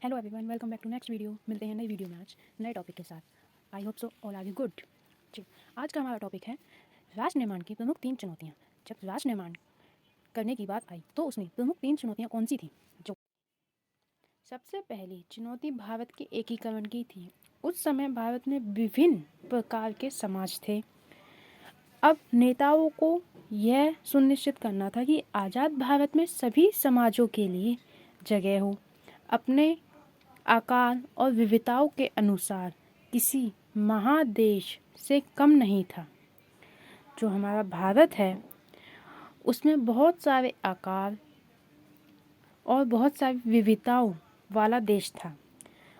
Hello everyone, welcome back to next video. मिलते हैं नई वीडियो में आज नए टॉपिक के साथ। I hope so all are you good. जी, आज का हमारा टॉपिक है राष्ट्र निर्माण की प्रमुख 3 चुनौतियाँ। जब राष्ट्र निर्माण करने की बात आई तो उसमें प्रमुख 3 चुनौतियाँ कौन सी थी? जो सबसे पहली चुनौती भारत के एकीकरण की थी। उस समय भारत में विभिन्न प्रकार के समाज थे। अब नेताओं को यह सुनिश्चित करना था कि आज़ाद भारत में सभी समाजों के लिए जगह हो। अपने आकार और विविधताओं के अनुसार किसी महादेश से कम नहीं था। जो हमारा भारत है उसमें बहुत सारे आकार और बहुत सारी विविधताओं वाला देश था।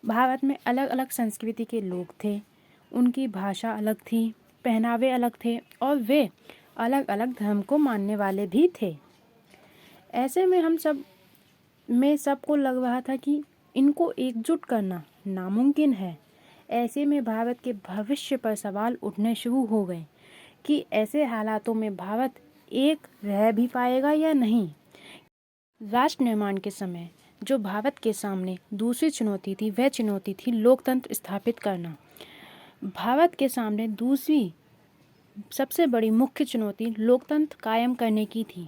भारत में अलग अलग संस्कृति के लोग थे, उनकी भाषा अलग थी, पहनावे अलग थे और वे अलग अलग धर्म को मानने वाले भी थे। ऐसे में हम सब में सबको लग रहा था कि इनको एकजुट करना नामुमकिन है। ऐसे में भारत के भविष्य पर सवाल उठने शुरू हो गए कि ऐसे हालातों में भारत एक रह भी पाएगा या नहीं। राष्ट्र निर्माण के समय जो भारत के सामने दूसरी चुनौती थी वह चुनौती थी लोकतंत्र स्थापित करना। भारत के सामने दूसरी सबसे बड़ी मुख्य चुनौती लोकतंत्र कायम करने की थी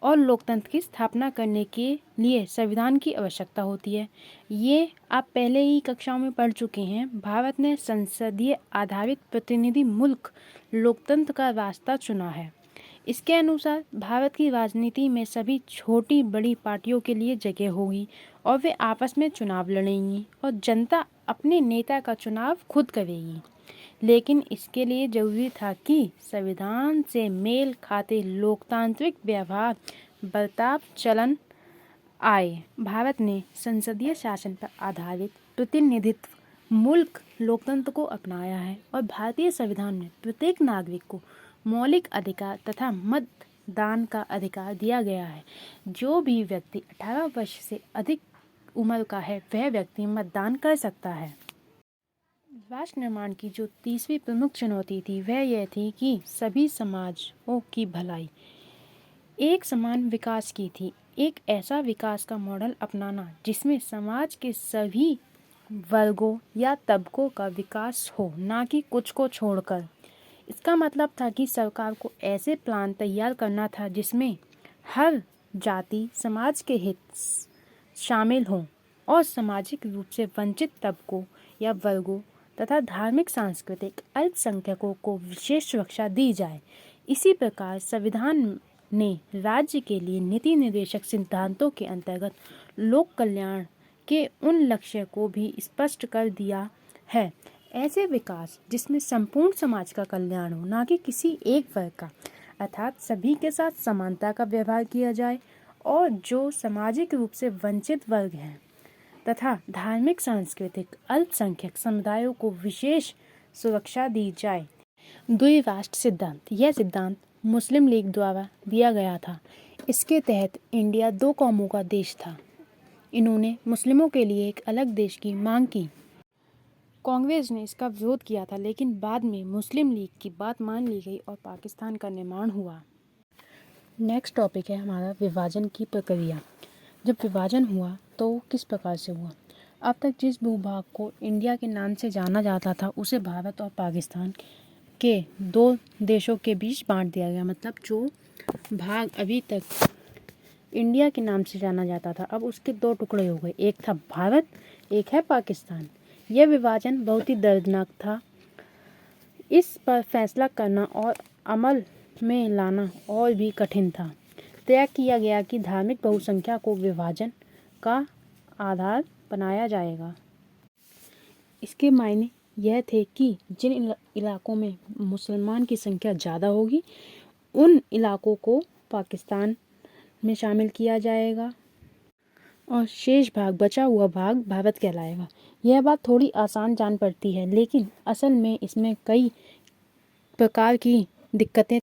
और लोकतंत्र की स्थापना करने के लिए संविधान की आवश्यकता होती है। ये आप पहले ही कक्षाओं में पढ़ चुके हैं। भारत ने संसदीय आधारित प्रतिनिधि मुल्क लोकतंत्र का रास्ता चुना है। इसके अनुसार भारत की राजनीति में सभी छोटी बड़ी पार्टियों के लिए जगह होगी और वे आपस में चुनाव लड़ेंगी और जनता अपने नेता का चुनाव खुद करेगी। लेकिन इसके लिए जरूरी था कि संविधान से मेल खाते लोकतांत्रिक व्यवहार बर्ताव चलन आए। भारत ने संसदीय शासन पर आधारित प्रतिनिधित्व मुल्क लोकतंत्र को अपनाया है और भारतीय संविधान में प्रत्येक नागरिक को मौलिक अधिकार तथा मतदान का अधिकार दिया गया है। जो भी व्यक्ति 18 वर्ष से अधिक उम्र का है वह व्यक्ति मतदान कर सकता है। राष्ट्र निर्माण की जो तीसरी प्रमुख चुनौती थी वह यह थी कि सभी समाजों की भलाई एक समान विकास की थी। एक ऐसा विकास का मॉडल अपनाना जिसमें समाज के सभी वर्गों या तबकों का विकास हो, ना कि कुछ को छोड़कर। इसका मतलब था कि सरकार को ऐसे प्लान तैयार करना था जिसमें हर जाति समाज के हित शामिल हों और सामाजिक रूप से वंचित तबकों या वर्गों तथा धार्मिक सांस्कृतिक अल्पसंख्यकों को विशेष सुरक्षा दी जाए। इसी प्रकार संविधान ने राज्य के लिए नीति निर्देशक सिद्धांतों के अंतर्गत लोक कल्याण के उन लक्ष्य को भी स्पष्ट कर दिया है। ऐसे विकास जिसमें संपूर्ण समाज का कल्याण हो, ना कि किसी एक वर्ग का, अर्थात सभी के साथ समानता का व्यवहार किया जाए और जो सामाजिक रूप से वंचित वर्ग हैं तथा धार्मिक सांस्कृतिक अल्पसंख्यक समुदायों को विशेष सुरक्षा दी जाए। द्विराष्ट्र सिद्धांत, यह सिद्धांत मुस्लिम लीग द्वारा दिया गया था। इसके तहत इंडिया 2 कौमों का देश था। इन्होंने मुस्लिमों के लिए एक अलग देश की मांग की। कांग्रेस ने इसका विरोध किया था, लेकिन बाद में मुस्लिम लीग की बात मान ली गई और पाकिस्तान का निर्माण हुआ। नेक्स्ट टॉपिक है हमारा विभाजन की प्रक्रिया। जब विभाजन हुआ तो किस प्रकार से हुआ? अब तक जिस भूभाग को इंडिया के नाम से जाना जाता था उसे भारत और पाकिस्तान के 2 देशों के बीच बांट दिया गया। मतलब जो भाग अभी तक इंडिया के नाम से जाना जाता था अब उसके 2 टुकड़े हो गए। एक था भारत, एक है पाकिस्तान। यह विभाजन बहुत ही दर्दनाक था। इस पर फैसला करना और अमल में लाना और भी कठिन था। तय किया गया कि धार्मिक बहुसंख्या को विभाजन का आधार बनाया जाएगा। इसके मायने यह थे कि जिन इलाकों में मुसलमान की संख्या ज़्यादा होगी उन इलाकों को पाकिस्तान में शामिल किया जाएगा और शेष भाग, बचा हुआ भाग भारत कहलाएगा। यह बात थोड़ी आसान जान पड़ती है, लेकिन असल में इसमें कई प्रकार की दिक्कतें।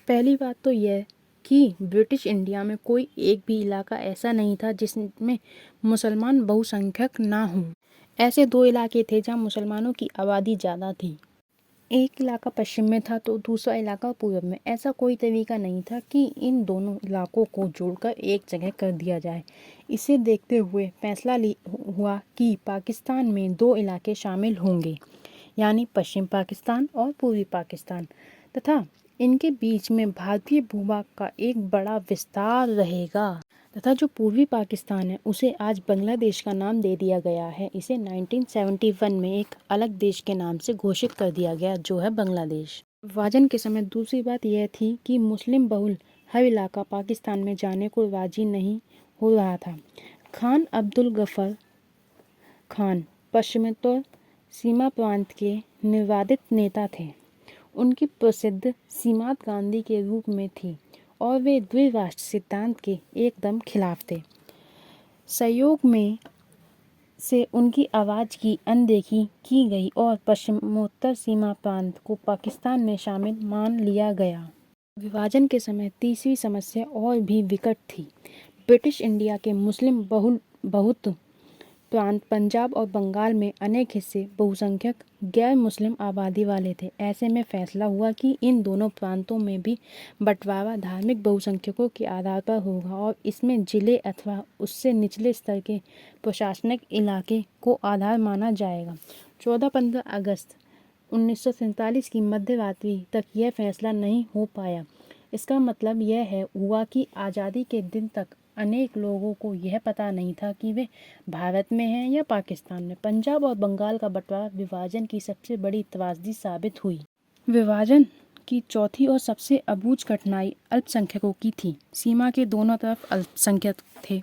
पहली बात तो यह कि ब्रिटिश इंडिया में कोई एक भी इलाका ऐसा नहीं था जिसमें मुसलमान बहुसंख्यक ना हों। ऐसे 2 इलाके थे जहां मुसलमानों की आबादी ज़्यादा थी। एक इलाका पश्चिम में था तो दूसरा इलाका पूर्व में। ऐसा कोई तरीका नहीं था कि इन दोनों इलाकों को जोड़कर एक जगह कर दिया जाए। इसे देखते हुए फैसला हुआ कि पाकिस्तान में दो इलाके शामिल होंगे, यानी पश्चिम पाकिस्तान और पूर्वी पाकिस्तान, तथा इनके बीच में भारतीय भूभाग का एक बड़ा विस्तार रहेगा। तथा जो पूर्वी पाकिस्तान है उसे आज बांग्लादेश का नाम दे दिया गया है। इसे 1971 में एक अलग देश के नाम से घोषित कर दिया गया, जो है बांग्लादेश। विभाजन के समय दूसरी बात यह थी कि मुस्लिम बहुल हर इलाका पाकिस्तान में जाने को राजी नहीं हो रहा था। खान अब्दुल गफर खान पश्चिमोत्तर सीमा प्रांत के निर्वादित नेता थे। उनकी प्रसिद्ध सीमात गांधी के रूप में थी और वे द्विराष्ट्र सिद्धांत के एकदम खिलाफ थे। सहयोग में से उनकी आवाज़ की अनदेखी की गई और पश्चिमोत्तर सीमा प्रांत को पाकिस्तान में शामिल मान लिया गया। विभाजन के समय तीसरी समस्या और भी विकट थी। ब्रिटिश इंडिया के मुस्लिम बहुत प्रांत पंजाब और बंगाल में अनेक हिस्से बहुसंख्यक गैर मुस्लिम आबादी वाले थे। ऐसे में फैसला हुआ कि इन दोनों प्रांतों में भी बंटवारा धार्मिक बहुसंख्यकों के आधार पर होगा और इसमें जिले अथवा उससे निचले स्तर के प्रशासनिक इलाके को आधार माना जाएगा। 14-15 अगस्त 1947 की मध्य रात्रि तक यह फैसला नहीं हो पाया। इसका मतलब यह हुआ कि आज़ादी के दिन तक अनेक लोगों को यह पता नहीं था कि वे भारत में हैं या पाकिस्तान में। पंजाब और बंगाल का बंटवारा विभाजन की सबसे बड़ी त्रासदी साबित हुई। विभाजन की चौथी और सबसे अबूझ कठिनाई अल्पसंख्यकों की थी। सीमा के दोनों तरफ अल्पसंख्यक थे।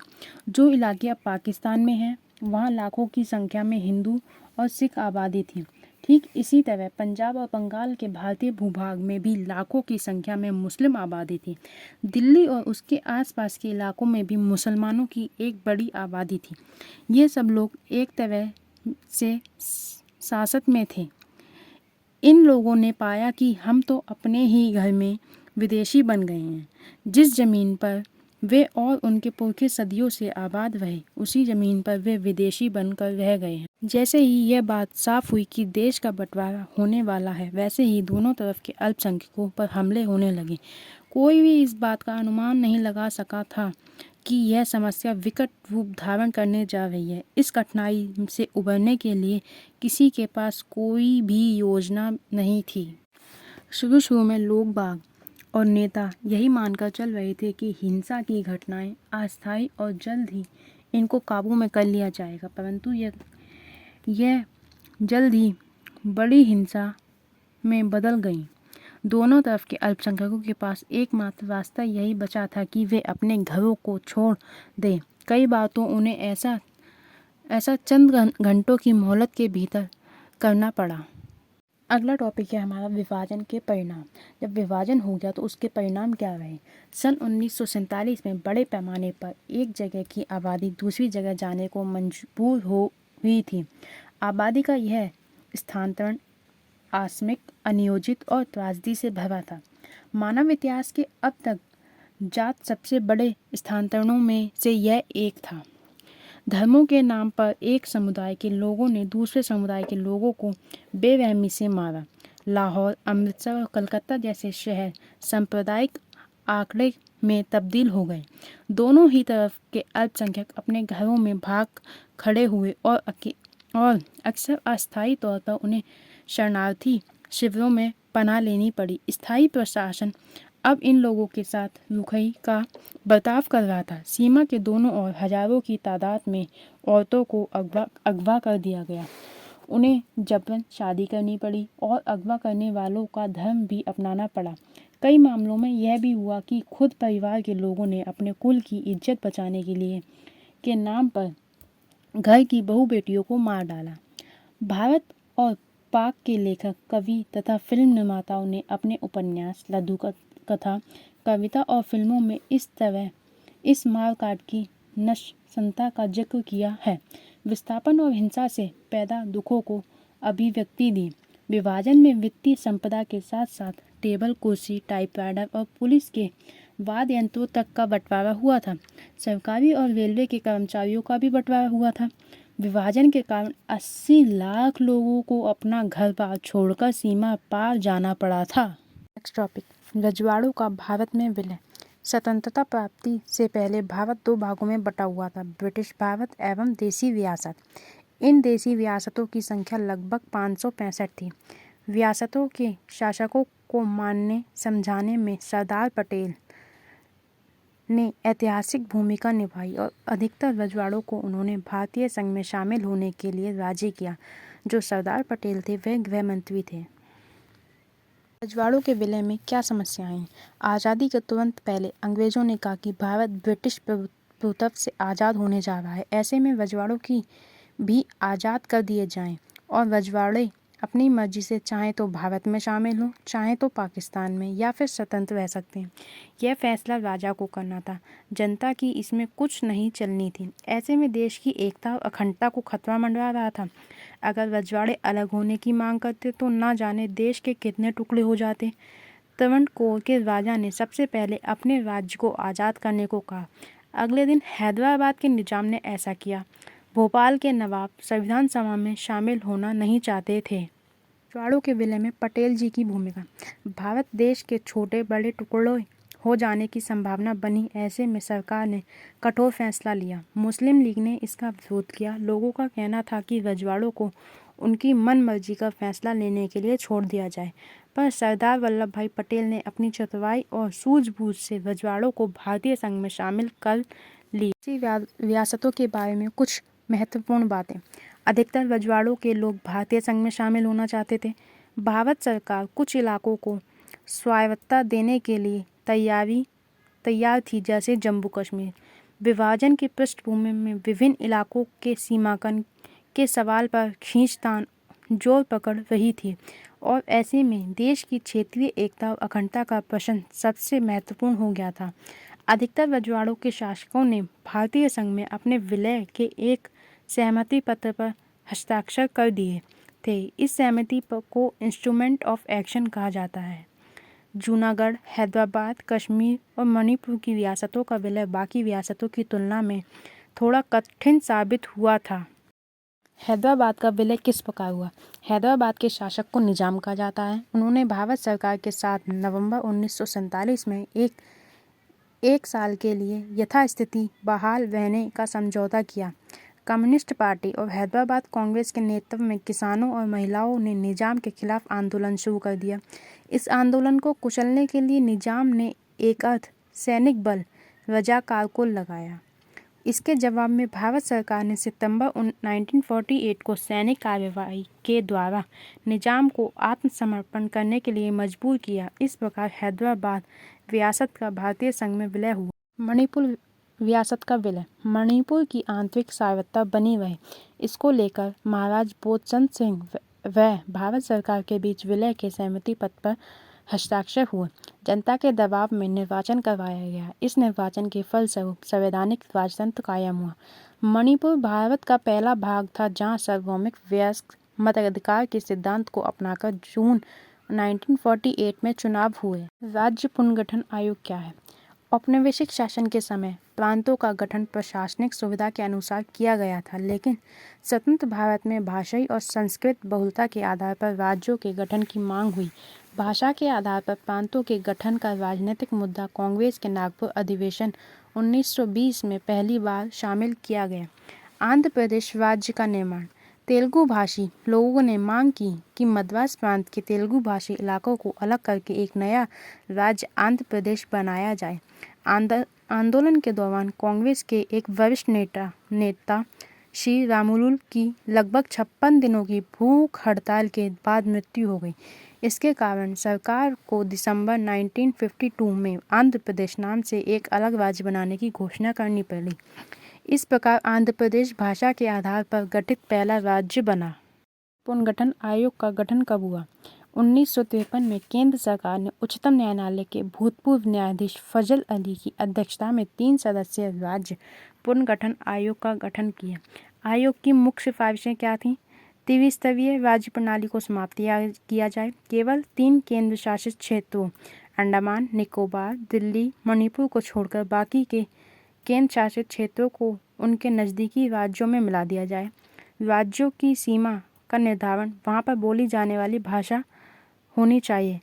जो इलाके अब पाकिस्तान में हैं वहाँ लाखों की संख्या में हिंदू और सिख आबादी थी। ठीक इसी तरह पंजाब और बंगाल के भारतीय भूभाग में भी लाखों की संख्या में मुस्लिम आबादी थी। दिल्ली और उसके आसपास के इलाकों में भी मुसलमानों की एक बड़ी आबादी थी। ये सब लोग एक तरह से सासत में थे। इन लोगों ने पाया कि हम तो अपने ही घर में विदेशी बन गए हैं। जिस ज़मीन पर वे और उनके पुरखे सदियों से आबाद रहे, उसी ज़मीन पर वे विदेशी बनकर रह गए हैं। जैसे ही यह बात साफ हुई कि देश का बंटवारा होने वाला है, वैसे ही दोनों तरफ के अल्पसंख्यकों पर हमले होने लगे। कोई भी इस बात का अनुमान नहीं लगा सका था कि यह समस्या विकट रूप धारण करने जा रही है। इस कठिनाई से उबरने के लिए किसी के पास कोई भी योजना नहीं थी। शुरू में लोग बाग और नेता यही मानकर चल रहे थे कि हिंसा की घटनाएं अस्थायी और जल्द ही इनको काबू में कर लिया जाएगा, परंतु यह जल्द ही बड़ी हिंसा में बदल गई। दोनों तरफ के अल्पसंख्यकों के पास एकमात्र रास्ता यही बचा था कि वे अपने घरों को छोड़ दें। कई बार तो उन्हें ऐसा चंद घंटों की मोहलत के भीतर करना पड़ा। अगला टॉपिक है हमारा विभाजन के परिणाम। जब विभाजन हो गया तो उसके परिणाम क्या रहे। सन 1947 में बड़े पैमाने पर एक जगह की आबादी दूसरी जगह जाने को मजबूर हुई थी। आबादी का यह स्थानांतरण आकस्मिक, अनियोजित और त्रासदी से भरा था। मानव इतिहास के अब तक जात सबसे बड़े स्थानांतरणों में से यह एक था। धर्मों के नाम पर एक समुदाय के लोगों ने दूसरे समुदाय के लोगों को बेरहमी से मारा। लाहौर, अमृतसर और कलकत्ता जैसे शहर सांप्रदायिक आंकड़े में तब्दील हो गए। दोनों ही तरफ के अल्पसंख्यक अपने घरों में भाग खड़े हुए और अक्सर अस्थायी तौर पर उन्हें शरणार्थी शिविरों में पनाह लेनी पड़ी। स्थायी प्रशासन अब इन लोगों के साथ रुखई का बर्ताव कर रहा था। सीमा के दोनों ओर हजारों की तादाद में औरतों को अगवा कर दिया गया। उन्हें जबरन शादी करनी पड़ी और अगवा करने वालों का धर्म भी अपनाना पड़ा। कई मामलों में यह भी हुआ कि खुद परिवार के लोगों ने अपने कुल की इज्जत बचाने के नाम पर घर की बहू बेटियों को मार डाला। भारत और पाक के लेखक, कवि तथा फिल्म निर्माताओं ने अपने उपन्यास, लघु कथा, कविता और फिल्मों में इस तरह इस मारकाट की नृशंसता का जिक्र किया है। विस्थापन और हिंसा से पैदा दुखों को अभिव्यक्ति दी। विभाजन में वित्तीय संपदा के साथ साथ टेबल, कुर्सी, टाइपराइटर और पुलिस के वाद्य यंत्रों तक का बंटवारा हुआ था। सरकारी और रेलवे के कर्मचारियों का भी बंटवारा हुआ था। विभाजन के कारण 80 लाख लोगों को अपना घर बार छोड़कर सीमा पार जाना पड़ा था। नेक्स्ट टॉपिक, रजवाड़ों का भारत में विलय। स्वतंत्रता प्राप्ति से पहले भारत दो भागों में बटा हुआ था, ब्रिटिश भारत एवं देसी रियासत। इन देसी रियासतों की संख्या लगभग 565 थी। रियासतों के शासकों को मानने समझाने में सरदार पटेल ने ऐतिहासिक भूमिका निभाई और अधिकतर रजवाड़ों को उन्होंने भारतीय संघ में शामिल होने के लिए राजी किया। जो सरदार पटेल थे वह गृह मंत्री थे। रजवाड़ों के विलय में क्या समस्याएं आईं? आज़ादी के तुरंत पहले अंग्रेजों ने कहा कि भारत ब्रिटिश प्रभुत्व से आज़ाद होने जा रहा है, ऐसे में रजवाड़ों की भी आज़ाद कर दिए जाएं और रजवाड़े अपनी मर्जी से चाहे तो भारत में शामिल हों, चाहे तो पाकिस्तान में, या फिर स्वतंत्र रह सकते हैं। यह फैसला राजा को करना था, जनता की इसमें कुछ नहीं चलनी थी। ऐसे में देश की एकता और अखंडता को खतरा मंडरा रहा था। अगर रजवाड़े अलग होने की मांग करते तो ना जाने देश के कितने टुकड़े हो जाते। त्रावणकोर के राजा ने सबसे पहले अपने राज्य को आज़ाद करने को कहा। अगले दिन हैदराबाद के निजाम ने ऐसा किया। भोपाल के नवाब संविधान सभा में शामिल होना नहीं चाहते थे। रजवाड़ों के विलय में पटेल जी की भूमिका। भारत देश के छोटे बड़े टुकड़ों हो जाने की संभावना बनी। ऐसे में सरकार ने कठोर फैसला लिया। मुस्लिम लीग ने इसका विरोध किया। लोगों का कहना था कि रजवाड़ों को उनकी मन मर्जी का फैसला लेने के लिए छोड़ दिया जाए, पर सरदार वल्लभ भाई पटेल ने अपनी चतुराई और सूझबूझ से रजवाड़ों को भारतीय संघ में शामिल कर ली। रियासतों के बारे में कुछ महत्वपूर्ण बातें। अधिकतर रजवाड़ों के लोग भारतीय संघ में शामिल होना चाहते थे। भारत सरकार कुछ इलाकों को स्वायत्तता देने के लिए तैयार थी, जैसे जम्मू कश्मीर। विभाजन की पृष्ठभूमि में विभिन्न इलाकों के सीमांकन के सवाल पर खींचतान जोर पकड़ रही थी और ऐसे में देश की क्षेत्रीय एकता और अखंडता का प्रश्न सबसे महत्वपूर्ण हो गया था। अधिकतर रजवाड़ों के शासकों ने भारतीय संघ में अपने विलय के एक सहमति पत्र पर हस्ताक्षर कर दिए थे। इस सहमति को इंस्ट्रूमेंट ऑफ एक्शन कहा जाता है। जूनागढ़, हैदराबाद, कश्मीर और मणिपुर की रियासतों का विलय बाकी रियासतों की तुलना में थोड़ा कठिन साबित हुआ था। हैदराबाद का विलय किस प्रकार हुआ? हैदराबाद के शासक को निजाम कहा जाता है। उन्होंने भारत सरकार के साथ नवंबर 1947 में एक साल के लिए यथास्थिति बहाल रहने का समझौता किया। कम्युनिस्ट पार्टी और हैदराबाद कांग्रेस के नेतृत्व में किसानों और महिलाओं ने निजाम के खिलाफ आंदोलन शुरू कर दिया। इस आंदोलन को कुचलने के लिए निजाम ने एक अर्ध सैनिक बल रजाकार को लगाया। इसके जवाब में भारत सरकार ने सितंबर 1948 को सैनिक कार्रवाई के द्वारा निजाम को आत्मसमर्पण करने के लिए मजबूर किया। इस प्रकार हैदराबाद रियासत का भारतीय संघ में विलय हुआ। मणिपुर रियासत का विलय। मणिपुर की आंतरिक सार्वभौमता बनी रहे, इसको लेकर महाराज बोधचंद सिंह व भारत सरकार के बीच विलय के सहमति पत्र पर हस्ताक्षर हुए। जनता के दबाव में निर्वाचन करवाया गया। इस निर्वाचन के फलस्वरूप संवैधानिक राजतंत्र कायम हुआ। मणिपुर भारत का पहला भाग था जहां सार्वभौमिक वयस्क मताधिकार के सिद्धांत को अपनाकर जून 1948 में चुनाव हुए। राज्य पुनर्गठन आयोग क्या है? औपनिवेशिक शासन के समय प्रांतों का गठन प्रशासनिक सुविधा के अनुसार किया गया था, लेकिन स्वतंत्र भारत में भाषाई और संस्कृत बहुलता के आधार पर राज्यों के गठन की मांग हुई। भाषा के आधार पर प्रांतों के गठन का राजनीतिक मुद्दा कांग्रेस के नागपुर अधिवेशन 1920 में पहली बार शामिल किया गया। आंध्र प्रदेश राज्य का निर्माण। तेलुगु भाषी लोगों ने मांग की कि मद्रास प्रांत के तेलुगु भाषी इलाकों को अलग करके एक नया राज्य आंध्र प्रदेश बनाया जाए। आंदोलन के दौरान कांग्रेस के एक वरिष्ठ नेता श्री रामुलु की लगभग 56 दिनों की भूख हड़ताल के बाद मृत्यु हो गई। इसके कारण सरकार को दिसंबर 1952 में आंध्र प्रदेश नाम से एक अलग राज्य बनाने की घोषणा करनी पड़ी। इस प्रकार आंध्र प्रदेश भाषा के आधार पर गठित पहला राज्य बना। पुनर्गठन आयोग का गठन कब हुआ? 1953 में केंद्र सरकार ने उच्चतम न्यायालय के भूतपूर्व न्यायाधीश फजल अली की अध्यक्षता में 3 सदस्यीय राज्य पुनर्गठन आयोग का गठन किया। आयोग की मुख्य सिफारिशें क्या थीं? त्रिस्तरीय राज्य प्रणाली को समाप्त किया जाए। केवल 3 केंद्र शासित क्षेत्रों अंडमान निकोबार, दिल्ली, मणिपुर को छोड़कर बाकी के केंद्र शासित क्षेत्रों को उनके नज़दीकी राज्यों में मिला दिया जाए। राज्यों की सीमा का निर्धारण वहाँ पर बोली जाने वाली भाषा होनी चाहिए।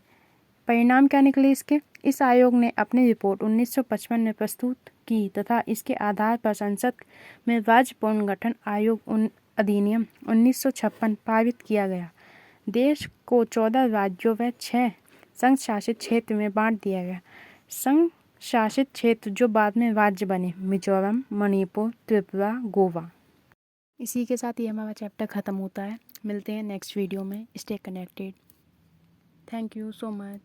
परिणाम क्या निकले इसके? इस आयोग ने अपनी रिपोर्ट 1955 में प्रस्तुत की तथा इसके आधार पर संसद में राज्य पुनर्गठन आयोग अधिनियम 1956 पारित किया गया। देश को 14 राज्यों व 6 संघ शासित क्षेत्र में बांट दिया गया। संघ शासित क्षेत्र जो बाद में राज्य बने, मिजोरम, मणिपुर, त्रिपुरा, गोवा। इसी के साथ ही हमारा चैप्टर ख़त्म होता है। मिलते हैं नेक्स्ट वीडियो में। Stay connected. Thank you so much.